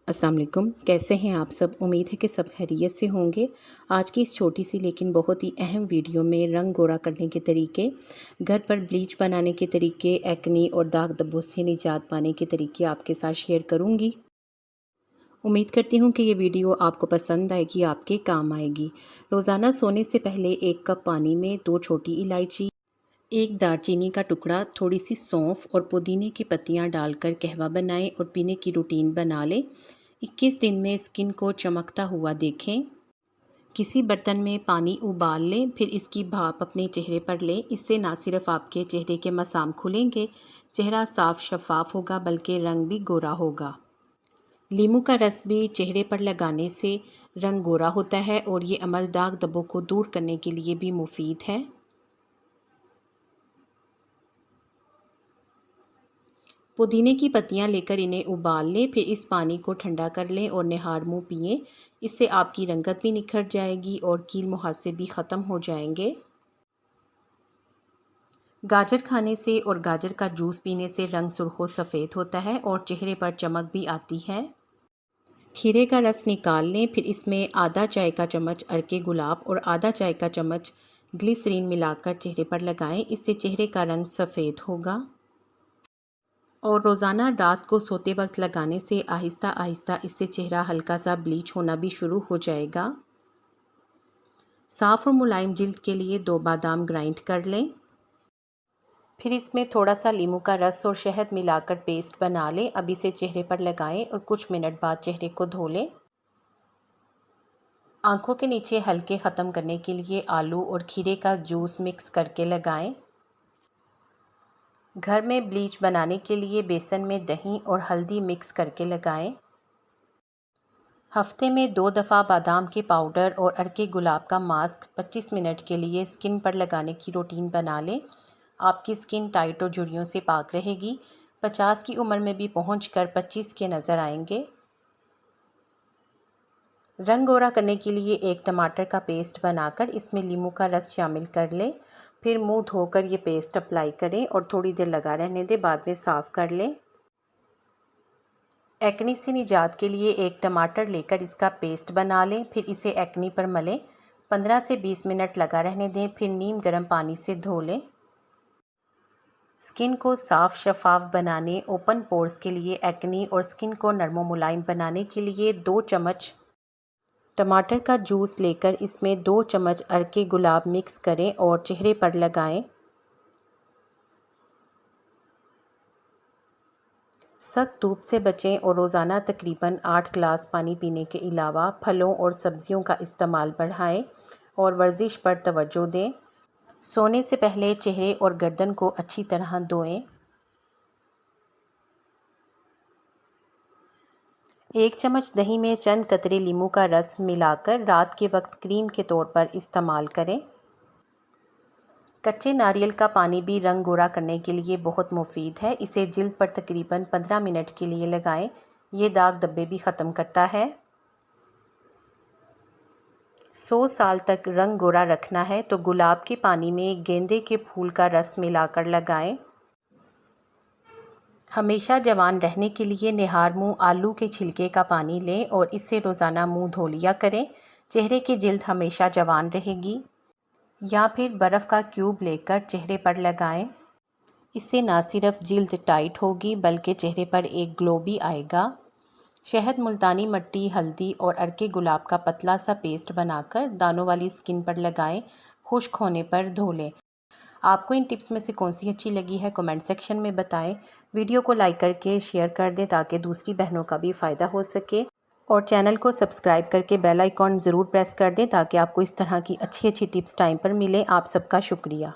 अस्सलाम वालेकुम। कैसे हैं आप सब? उम्मीद है कि सब खैरियत से होंगे। आज की इस छोटी सी लेकिन बहुत ही अहम वीडियो में रंग गोरा करने के तरीके, घर पर ब्लीच बनाने के तरीके, एक्ने और दाग धब्बों से निजात पाने के तरीके आपके साथ शेयर करूंगी। उम्मीद करती हूँ कि ये वीडियो आपको पसंद आएगी, आपके काम आएगी। रोज़ाना सोने से पहले 1 कप पानी में 2 छोटी इलायची, 1 दालचीनी का टुकड़ा, थोड़ी सी सौंफ और पुदीने की पत्तियां डालकर कहवा बनाएं और पीने की रूटीन बना लें। 21 दिन में स्किन को चमकता हुआ देखें। किसी बर्तन में पानी उबाल लें, फिर इसकी भाप अपने चेहरे पर लें। इससे ना सिर्फ आपके चेहरे के मसाम खुलेंगे, चेहरा साफ शफाफ होगा बल्कि रंग भी गोरा होगा। नींबू का रस भी चेहरे पर लगाने से रंग गोरा होता है और ये अमल दाग धब्बों को दूर करने के लिए भी मुफीद है। पुदीने की पत्तियां लेकर इन्हें उबाल लें, फिर इस पानी को ठंडा कर लें और निहार मुँह पिएं। इससे आपकी रंगत भी निखर जाएगी और कील मुहासे भी ख़त्म हो जाएंगे। गाजर खाने से और गाजर का जूस पीने से रंग सुर्ख सफ़ेद होता है और चेहरे पर चमक भी आती है। खीरे का रस निकाल लें, फिर इसमें आधा चाय का चम्मच अरके गुलाब और आधा चाय का चम्मच ग्लिसरीन मिलाकर चेहरे पर लगाएं। इससे चेहरे का रंग सफ़ेद होगा। और रोज़ाना रात को सोते वक्त लगाने से आहिस्ता आहिस्ता इससे चेहरा हल्का सा ब्लीच होना भी शुरू हो जाएगा। साफ़ और मुलायम जिल्द के लिए 2 बादाम ग्राइंड कर लें, फिर इसमें थोड़ा सा नींबू का रस और शहद मिलाकर पेस्ट बना लें। अब इसे चेहरे पर लगाएं और कुछ मिनट बाद चेहरे को धो लें। आंखों के नीचे हल्के ख़त्म करने के लिए आलू और खीरे का जूस मिक्स करके लगाएं। घर में ब्लीच बनाने के लिए बेसन में दही और हल्दी मिक्स करके लगाएं। हफ्ते में 2 दफ़ा बादाम के पाउडर और अरके गुलाब का मास्क 25 मिनट के लिए स्किन पर लगाने की रूटीन बना लें। आपकी स्किन टाइट और झुर्रियों से पाक रहेगी। 50 की उम्र में भी पहुंचकर 25 के नज़र आएंगे। रंग गोरा करने के लिए 1 टमाटर का पेस्ट बनाकर इसमें नींबू का रस शामिल कर लें। फिर मुंह धोकर ये पेस्ट अप्लाई करें और थोड़ी देर लगा रहने दें, बाद में साफ़ कर लें। एक्ने से निजात के लिए 1 टमाटर लेकर इसका पेस्ट बना लें, फिर इसे एक्ने पर मलें। 15 से 20 मिनट लगा रहने दें, फिर नीम गर्म पानी से धो लें। स्किन को साफ़ शफाफ बनाने, ओपन पोर्स के लिए, एक्ने और स्किन को नरम मुलायम बनाने के लिए 2 चम्मच टमाटर का जूस लेकर इसमें 2 चम्मच अरके गुलाब मिक्स करें और चेहरे पर लगाएं। सख्त धूप से बचें और रोज़ाना तकरीबन 8 गिलास पानी पीने के अलावा फलों और सब्जियों का इस्तेमाल बढ़ाएं और वर्जिश पर तवज्जो दें। सोने से पहले चेहरे और गर्दन को अच्छी तरह धोएं। 1 चम्मच दही में चंद कतरे नींबू का रस मिलाकर रात के वक्त क्रीम के तौर पर इस्तेमाल करें। कच्चे नारियल का पानी भी रंग गोरा करने के लिए बहुत मुफीद है। इसे जिल्द पर तकरीबन 15 मिनट के लिए लगाएं। ये दाग धब्बे भी ख़त्म करता है। 100 साल तक रंग गोरा रखना है तो गुलाब के पानी में गेंदे के फूल का रस मिलाकर लगाएं। हमेशा जवान रहने के लिए निहार मुँह आलू के छिलके का पानी लें और इससे रोज़ाना मुँह धो लिया करें। चेहरे की जिल्द हमेशा जवान रहेगी। या फिर बर्फ़ का क्यूब लेकर चेहरे पर लगाएं। इससे ना सिर्फ जिल्द टाइट होगी बल्कि चेहरे पर एक ग्लो भी आएगा। शहद, मुल्तानी मिट्टी, हल्दी और अरके गुलाब का पतला सा पेस्ट बनाकर दानों वाली स्किन पर लगाएं। खुश्क होने पर धो लें। आपको इन टिप्स में से कौन सी अच्छी लगी है कमेंट सेक्शन में बताएं। वीडियो को लाइक करके शेयर कर दें ताकि दूसरी बहनों का भी फ़ायदा हो सके। और चैनल को सब्सक्राइब करके बेल आइकॉन ज़रूर प्रेस कर दें ताकि आपको इस तरह की अच्छी अच्छी टिप्स टाइम पर मिले। आप सबका शुक्रिया।